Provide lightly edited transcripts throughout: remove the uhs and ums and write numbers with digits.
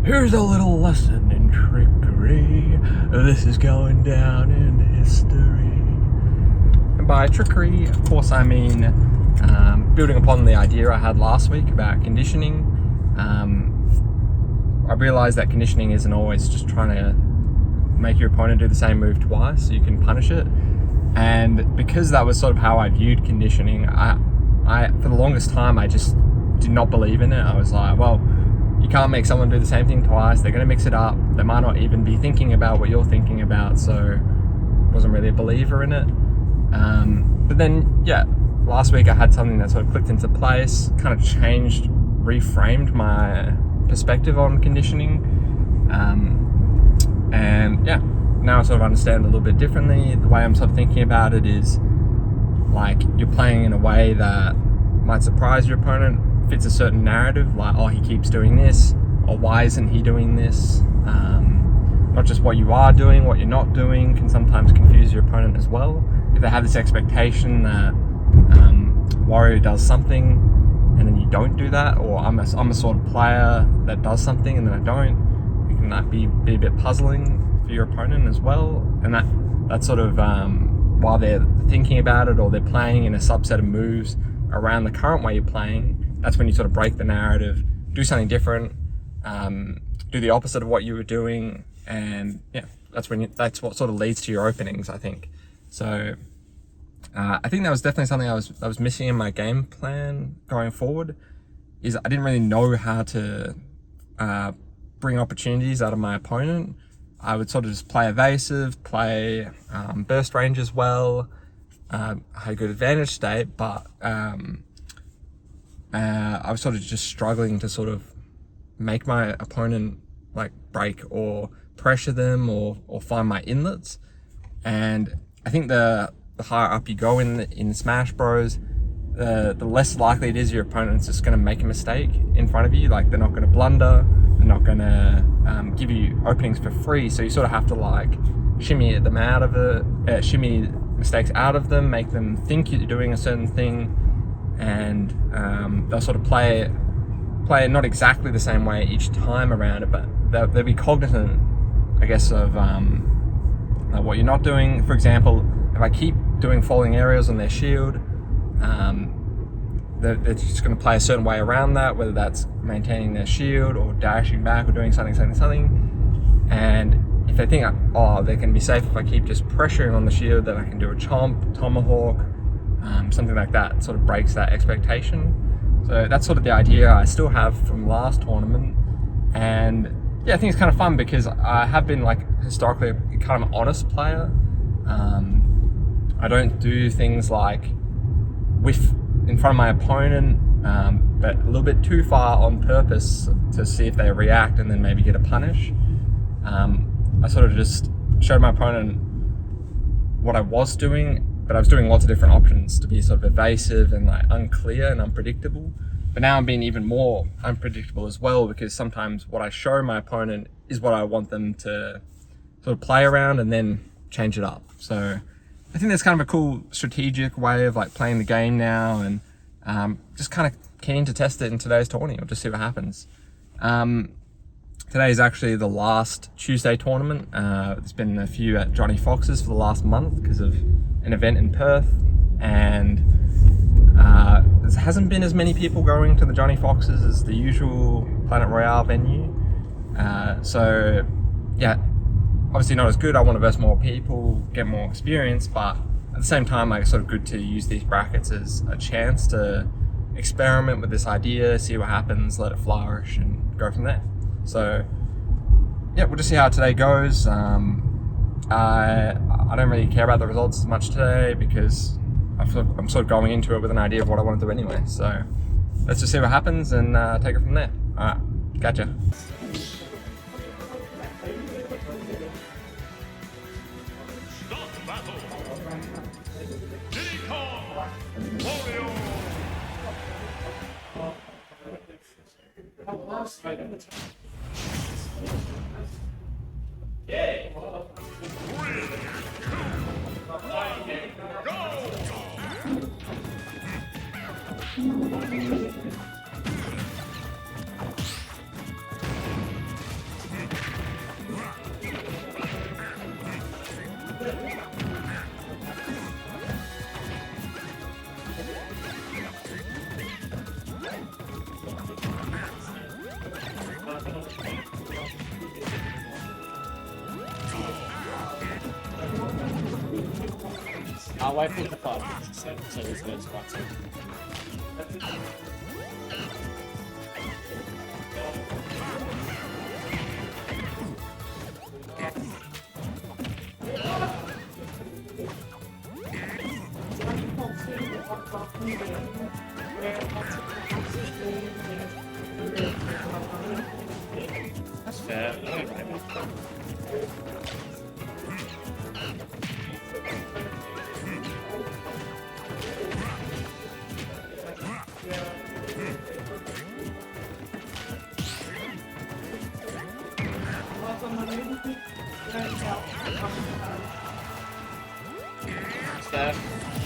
Here's a little lesson in trickery. This is going down in history. And by trickery, of course, I mean building upon the idea I had last week about conditioning. I realized that conditioning isn't always just trying to make your opponent do the same move twice so you can punish it. And because that was sort of how I viewed conditioning, I for the longest time, I just did not believe in it. I was like, well, you can't make someone do the same thing twice. They're going to mix it up. They might not even be thinking about what you're thinking about. So wasn't really a believer in it. But then, yeah, last week I had something that sort of clicked into place, kind of changed, reframed my perspective on conditioning. And yeah, now I sort of understand a little bit differently. The way I'm sort of thinking about it is like you're playing in a way that might surprise your opponent, fits a certain narrative, like, oh, he keeps doing this, or why isn't he doing this? Not just what you are doing, what you're not doing can sometimes confuse your opponent as well. If they have this expectation that Wario does something and then you don't do that, or I'm a sort of player that does something and then I don't, it can be a bit puzzling for your opponent as well. And that's sort of while they're thinking about it or they're playing in a subset of moves around the current way you're playing, that's when you sort of break the narrative, do something different, do the opposite of what you were doing, and yeah, that's what sort of leads to your openings, I think. So I think that was definitely something I was missing in my game plan going forward. Is I didn't really know how to bring opportunities out of my opponent. I would sort of just play evasive, play burst range as well. I had a good advantage state, but I was sort of just struggling to sort of make my opponent like break or pressure them or find my inlets. And I think the higher up you go in Smash Bros, the less likely it is your opponent's just going to make a mistake in front of you. Like, they're not going to blunder, they're not going to give you openings for free. So you sort of have to like shimmy them out of it, shimmy mistakes out of them, make them think you're doing a certain thing, and they'll sort of play it not exactly the same way each time around it, but they'll be cognizant, I guess, of what you're not doing. For example, if I keep doing falling aerials on their shield, they're just going to play a certain way around that, whether that's maintaining their shield or dashing back or doing something. And if they think, oh, they can be safe if I keep just pressuring on the shield, then I can do a chomp, tomahawk, something like that. It sort of breaks that expectation. So that's sort of the idea I still have from last tournament. And yeah, I think it's kind of fun because I have been like historically kind of an honest player. I don't do things like whiff in front of my opponent, but a little bit too far on purpose to see if they react and then maybe get a punish. I sort of just showed my opponent what I was doing, but I was doing lots of different options to be sort of evasive and like unclear and unpredictable. But now I'm being even more unpredictable as well, because sometimes what I show my opponent is what I want them to sort of play around and then change it up. So I think that's kind of a cool strategic way of like playing the game now, and just kind of keen to test it in today's tourney. We'll just see what happens. Today is actually the last Tuesday tournament. There's been a few at Johnny Fox's for the last month because of an event in Perth, and there hasn't been as many people going to the Johnny Fox's as the usual Planet Royale venue. So yeah, obviously not as good. I want to verse more people, get more experience, but at the same time, like, it's sort of good to use these brackets as a chance to experiment with this idea, see what happens, let it flourish, and go from there. So yeah, we'll just see how today goes. I don't really care about the results as much today because I'm sort of going into it with an idea of what I want to do anyway. So let's just see what happens and take it from there. All right, gotcha. Start battle. Diddy Kong, Wario. Yay! 3, 2, 1, go! I'll wait for the 5 so this goes back to. That's fair. Fair.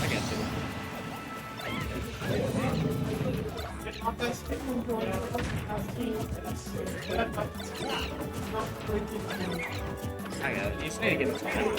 I guess it. Hang on, you just need to get the time.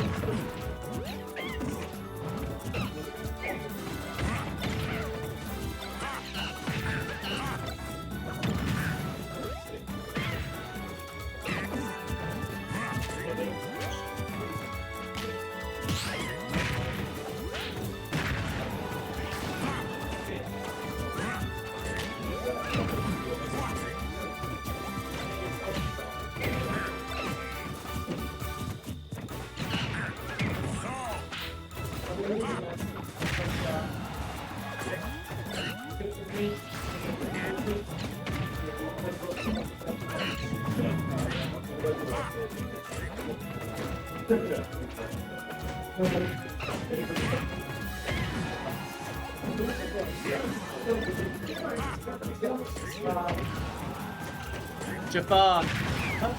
Jafar,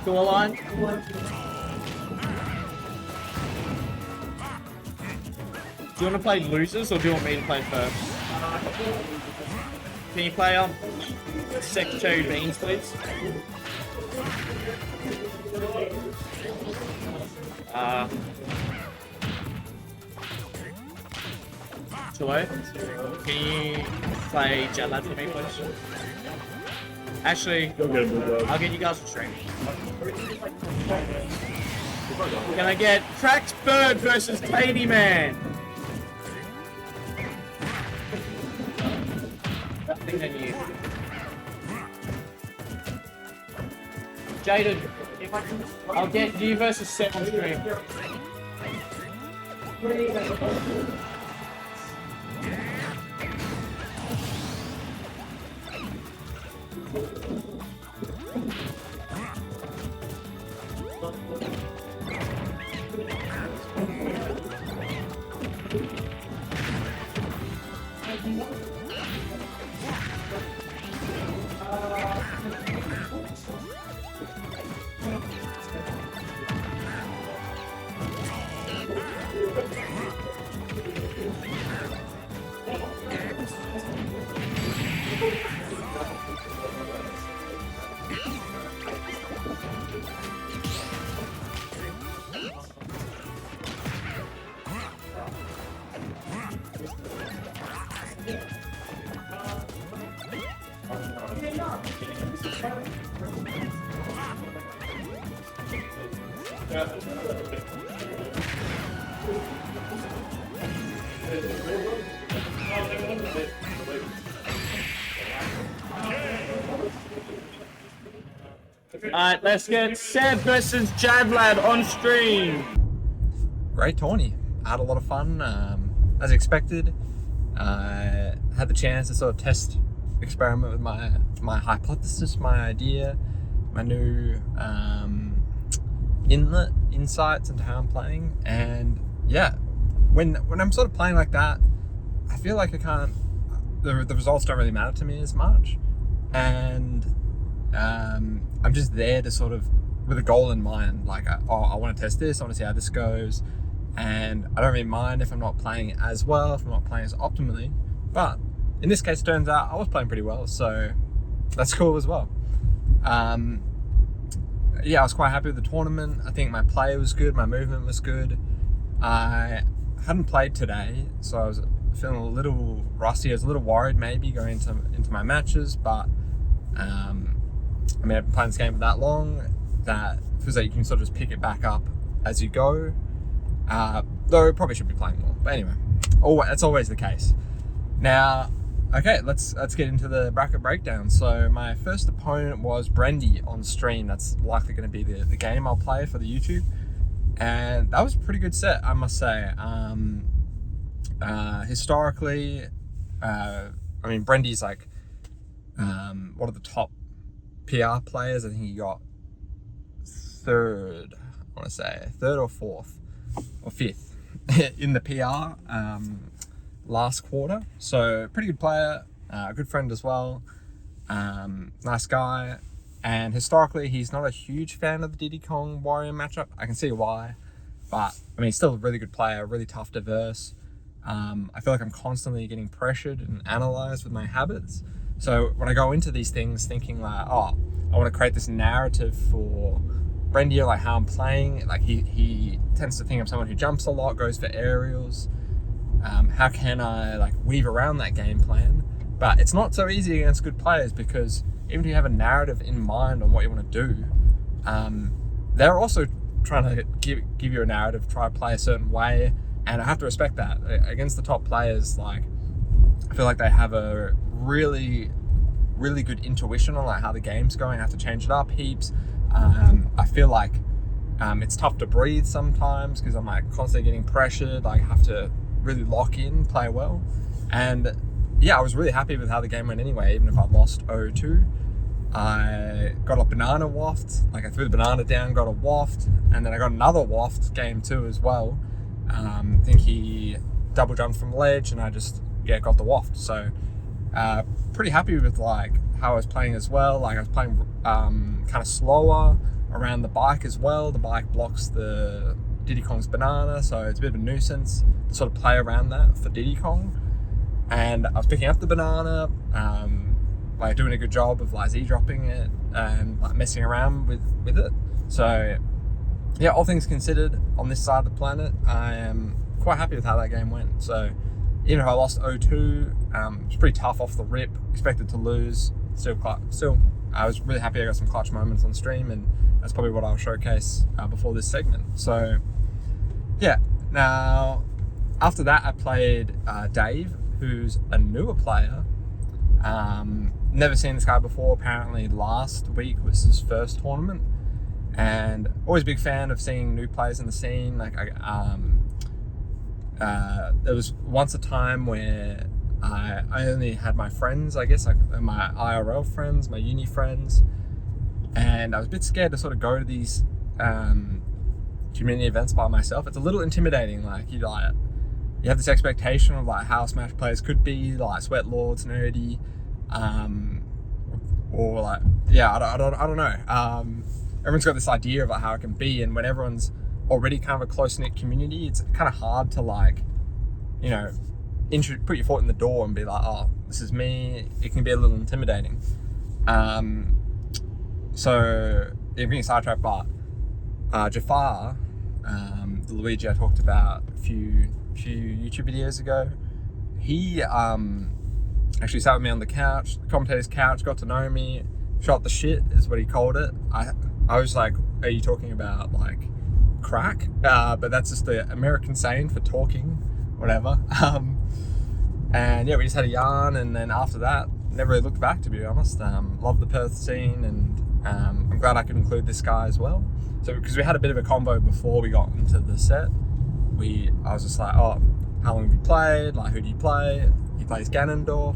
scoreline. Do you want to play losers or do you want me to play first? Can you play Secretary Beans, please? Chilo, can you play Jet Lad for me, please? Actually, I'll get you guys a stream. Can I get Cracked Bird versus Diddy Man? Nothing than you. Jaden, I'll get you versus Seth on stream. Alright, let's get Seb versus Jadlad on stream. Great tourney. I had a lot of fun, as expected. I had the chance to sort of experiment with my hypothesis, my idea, my new insights into how I'm playing. And yeah, when I'm sort of playing like that, I feel like the results don't really matter to me as much. And I'm just there to sort of, with a goal in mind, like, I want to test this, I want to see how this goes, and I don't really mind if I'm not playing as well, if I'm not playing as optimally, but in this case, it turns out I was playing pretty well, so that's cool as well. Yeah, I was quite happy with the tournament. I think my play was good, my movement was good. I hadn't played today, so I was feeling a little rusty. I was a little worried maybe going into my matches, but I mean, I've been playing this game for that long that it feels like you can sort of just pick it back up as you go. Though I probably should be playing more. But anyway, That's always the case. Now, okay, let's get into the bracket breakdown. So my first opponent was Brendy on stream. That's likely going to be the game I'll play for the YouTube, and that was a pretty good set, I must say. Historically, I mean, Brendy's like one of the top PR players. I think he got third or fourth or fifth in the PR last quarter. So pretty good player, a good friend as well, nice guy. And historically, he's not a huge fan of the Diddy Kong Wario matchup. I can see why, but I mean, he's still a really good player, really tough to verse. I feel like I'm constantly getting pressured and analyzed with my habits. So when I go into these things thinking like, oh, I want to create this narrative for Brendy, like how I'm playing, like he tends to think I'm someone who jumps a lot, goes for aerials. How can I like weave around that game plan? But it's not so easy against good players, because even if you have a narrative in mind on what you want to do, they're also trying to give you a narrative, try to play a certain way, and I have to respect that. Against the top players, like I feel like they have a really good intuition on like how the game's going. I have to change it up heaps. I feel like it's tough to breathe sometimes because I'm like constantly getting pressured. Like I have to really lock in, play well. And yeah, I was really happy with how the game went anyway, even if I lost 0-2. I got a banana waft, like I threw the banana down, got a waft, and then I got another waft game 2 as well. I think he double jumped from ledge and I just got the waft. So pretty happy with like how I was playing as well. Like I was playing kind of slower around the bike as well. The bike blocks the Diddy Kong's banana, so it's a bit of a nuisance to sort of play around that for Diddy Kong. And I was picking up the banana, like doing a good job of like Z-dropping it and like messing around with it. So yeah, all things considered, on this side of the planet, I am quite happy with how that game went. So even if I lost 0-2, it's pretty tough off the rip, expected to lose, still I was really happy I got some clutch moments on stream, and that's probably what I'll showcase before this segment. So yeah, now after that I played Dave, who's a newer player. Never seen this guy before. Apparently last week was his first tournament, and always a big fan of seeing new players in the scene. Like there was once a time where I only had my friends, I guess, like my IRL friends, my uni friends, and I was a bit scared to sort of go to these community events by myself. It's a little intimidating. Like you have this expectation of like how Smash players could be, like sweat lords, nerdy, or like I don't know. Everyone's got this idea of like how it can be, and when everyone's already kind of a close-knit community, it's kind of hard to like, you know, put your foot in the door and be like, oh, this is me. It can be a little intimidating. So yeah, being sidetracked, but Jafar, the Luigi I talked about a few YouTube videos ago, he actually sat with me on the couch, the commentator's couch, got to know me, shot the shit is what he called it. I was like, are you talking about like crack? But that's just the American saying for talking, whatever. And yeah, we just had a yarn, and then after that, never really looked back, to be honest. Loved the Perth scene, and I'm glad I could include this guy as well. So because we had a bit of a combo before we got into the set, I was just like, oh, how long have you played? Like, who do you play? He plays Ganondorf,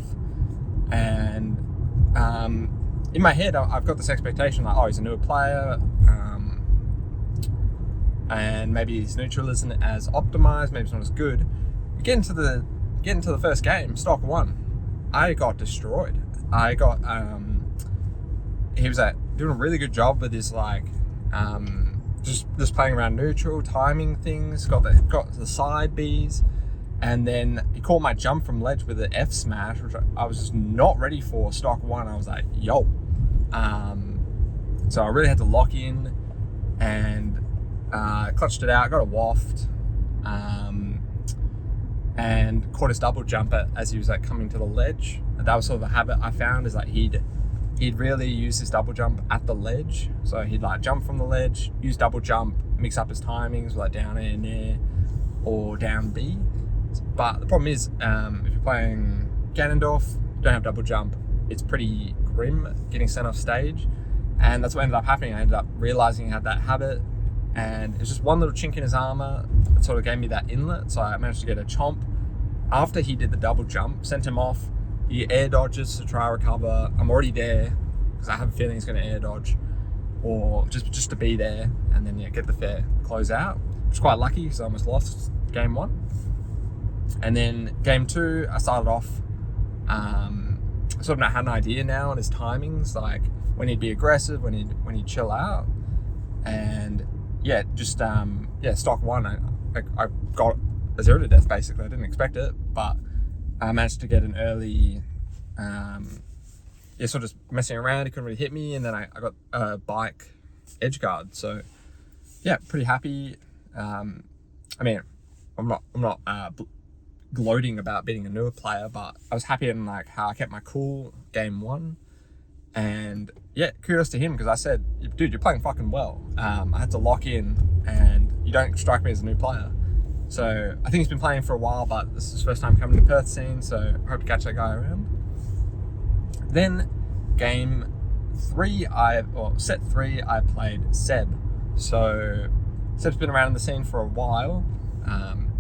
and in my head, I've got this expectation like, oh, he's a newer player, and maybe his neutral isn't as optimized, maybe it's not as good. Get into the first game, stock 1, I got destroyed. He was doing a really good job with his like just playing around neutral, timing things, got the side Bs, and then he caught my jump from ledge with an F smash, which I was just not ready for stock 1. I was like, yo. So I really had to lock in, and clutched it out, got a waft, and caught his double jump as he was like coming to the ledge. And that was sort of a habit I found, is like he'd really use his double jump at the ledge. So he'd like jump from the ledge, use double jump, mix up his timings, like down A and air or down B. But the problem is, if you're playing Ganondorf, you don't have double jump. It's pretty grim getting sent off stage. And that's what ended up happening. I ended up realizing I had that habit. And it was just one little chink in his armor that sort of gave me that inlet. So I managed to get a chomp. After he did the double jump, sent him off. He air dodges to try recover. I'm already there because I have a feeling he's going to air dodge. Or just to be there and then get the fair close out. Which is quite lucky because I almost lost game 1. And then game 2, I started off, I sort of had an idea now on his timings, like when he'd be aggressive, when he'd chill out. And yeah, just stock 1, I got a 0 to death basically. I didn't expect it, but I managed to get an early, sort of just messing around. He couldn't really hit me, and then I got a bike edge guard. So yeah, pretty happy. I mean, I'm not gloating about beating a newer player, but I was happy in like how I kept my cool game 1. And yeah, kudos to him because I said, dude, you're playing fucking well. I had to lock in, and you don't strike me as a new player. So I think he's been playing for a while, but this is his first time coming to Perth scene, so I hope to catch that guy around. Then game 3, set 3, I played Seb. So Seb's been around in the scene for a while.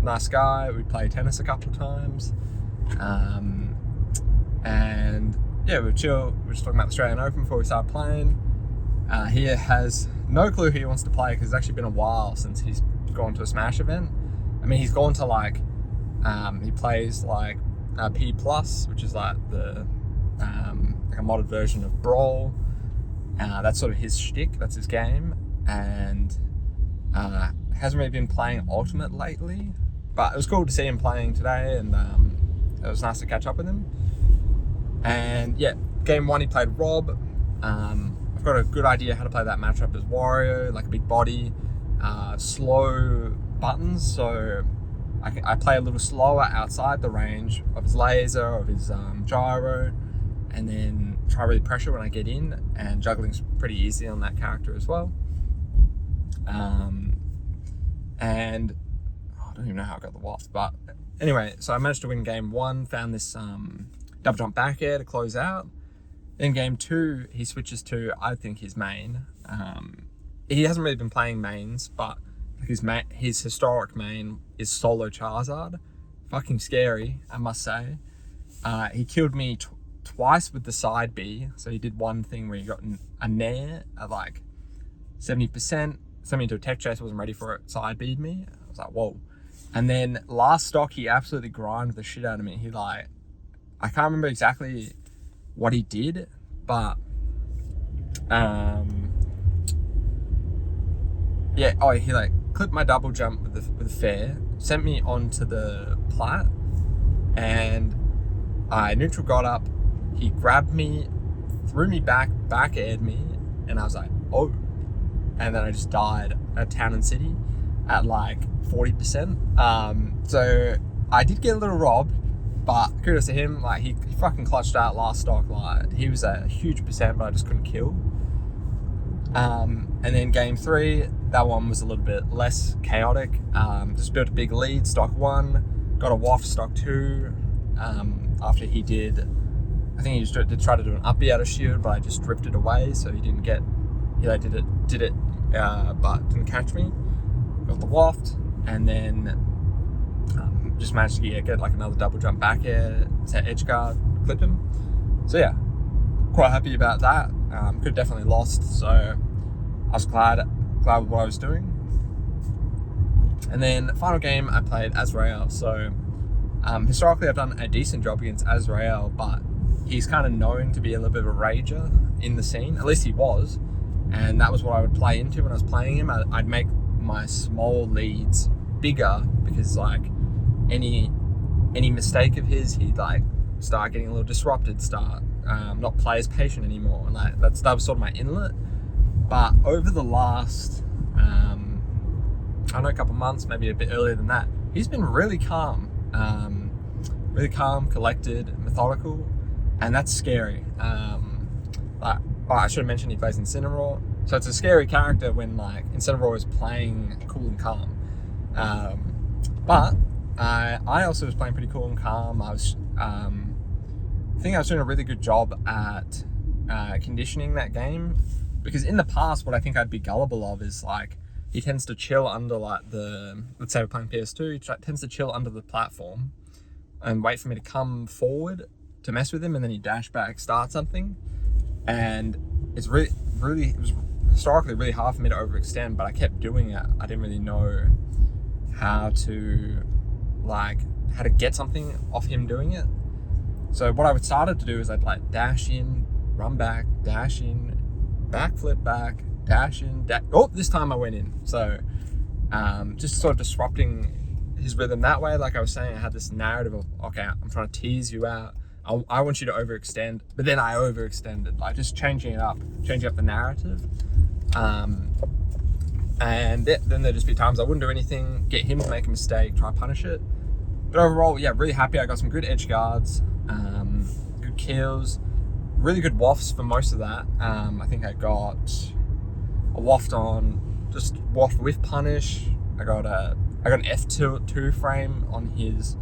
Nice guy. We played tennis a couple of times. And yeah, we were chill. We were just talking about the Australian Open before we started playing. He has no clue who he wants to play because it's actually been a while since he's gone to a Smash event. I mean, he's gone to like, he plays like P+, which is like the like a modded version of Brawl. That's sort of his shtick. That's his game. And hasn't really been playing Ultimate lately. But it was cool to see him playing today, and it was nice to catch up with him. And yeah, game 1 he played Rob. I've got a good idea how to play that matchup as Wario, like a big body, slow buttons. So I play a little slower outside the range of his laser, of his gyro, and then try really pressure when I get in. And juggling's pretty easy on that character as well. And I don't even know how I got the waft, but anyway, so I managed to win game 1, found this double jump back air to close out. In game 2, he switches to, I think, his main. He hasn't really been playing mains, but his historic main is solo Charizard. Fucking scary, I must say. He killed me twice with the side B. So he did one thing where he got a nair at like 70%, sent me into a tech chase, wasn't ready for it, side B'd me. I was like, whoa. And then last stock, he absolutely grinded the shit out of me. He like, I can't remember exactly what he did, but he like clipped my double jump with the fair, sent me onto the plat, and I neutral got up. He grabbed me, threw me back aired me, and I was like, oh. And then I just died at Town and City at like 40%. So I did get a little robbed, but kudos to him. Like he fucking clutched out last stock. Like he was a huge percent, but I just couldn't kill. And then game 3, that one was a little bit less chaotic. Just built a big lead, stock 1, got a waft stock 2. After he did, I think he just did try to do an uppy out of shield, but I just drifted away, so he didn't get. He like did it, but didn't catch me. Got the waft, and then just managed to get like another double jump back air, set edge guard, clip him. So yeah, quite happy about that. Could have definitely lost, so I was glad with what I was doing. And then final game I played Azrael. So historically I've done a decent job against Azrael, but he's kind of known to be a little bit of a rager in the scene. At least he was. And that was what I would play into when I was playing him. I'd make my small leads bigger because like any mistake of his, he'd like start getting a little disrupted, start not play as patient anymore. And like that was sort of my inlet. But over the last, I don't know, a couple months, maybe a bit earlier than that, he's been really calm, collected, methodical, and that's scary. I should have mentioned he plays Incineroar, so it's a scary character when like Incineroar is playing cool and calm. But I also was playing pretty cool and calm. I think I was doing a really good job at conditioning that game, because in the past, what I think I'd be gullible of is like, he tends to chill under like let's say we're playing PS2, he tends to chill under the platform and wait for me to come forward to mess with him, and then he dash back, start something. And it's it was historically really hard for me to overextend, but I kept doing it. I didn't really know how to get something off him doing it. So what I started to do is I'd like dash in, run back, dash in, backflip back, dash in, oh, this time I went in. So just sort of disrupting his rhythm that way. Like I was saying, I had this narrative of, okay, I'm trying to tease you out. I want you to overextend, but then I overextended, like just changing up the narrative. And then there'd just be times I wouldn't do anything, get him to make a mistake, try to punish it. But overall, yeah, really happy. I got some good edge guards, good kills, really good wafts for most of that. I think I got a waft with punish. I got an F2 frame on his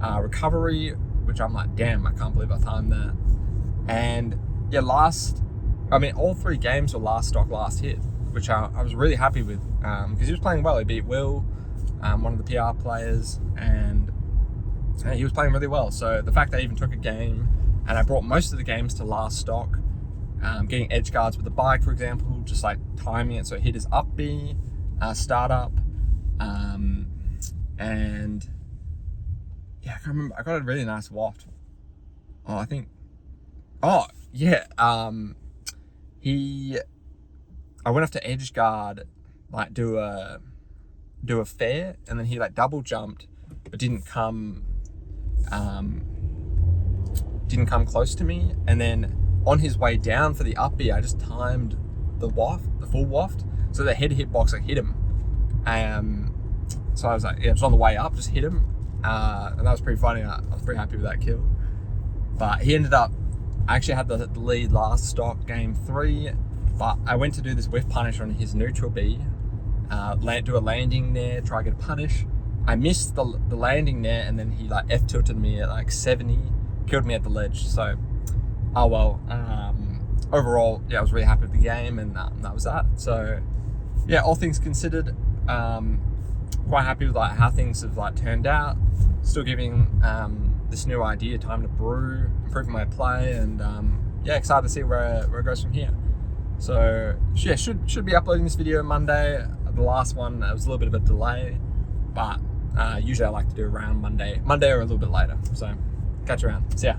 recovery, which I'm like, damn, I can't believe I timed that. And yeah, all 3 games were last stock, last hit, which I was really happy with, because he was playing well. He beat Will, one of the PR players, and he was playing really well. So the fact that I even took a game and I brought most of the games to last stock, getting edge guards with the bike, for example, just like timing it so it hit his up B, startup, and yeah, I can't remember. I got a really nice waft. I went off to edge guard, like do a fair, and then he like double jumped, but didn't come close to me. And then on his way down for the up B, I just timed the full waft, so the head hitbox hit him. So I was like, yeah, just on the way up, just hit him. And that was pretty funny. I was pretty happy with that kill. But he ended up, I actually had the lead last stock, game 3, but I went to do this whiff punish on his neutral B, do a landing there, try to get a punish. I missed the landing there, and then he like F tilted me at like 70, killed me at the ledge. So, oh well. Overall, yeah, I was really happy with the game, and that was that. So, yeah, all things considered, quite happy with like how things have like turned out. Still giving this new idea time to brew, improving my play, and yeah, excited to see where it goes from here. So yeah, should be uploading this video Monday. The last one, it was a little bit of a delay, but usually I like to do around Monday or a little bit later. So catch you around. See ya.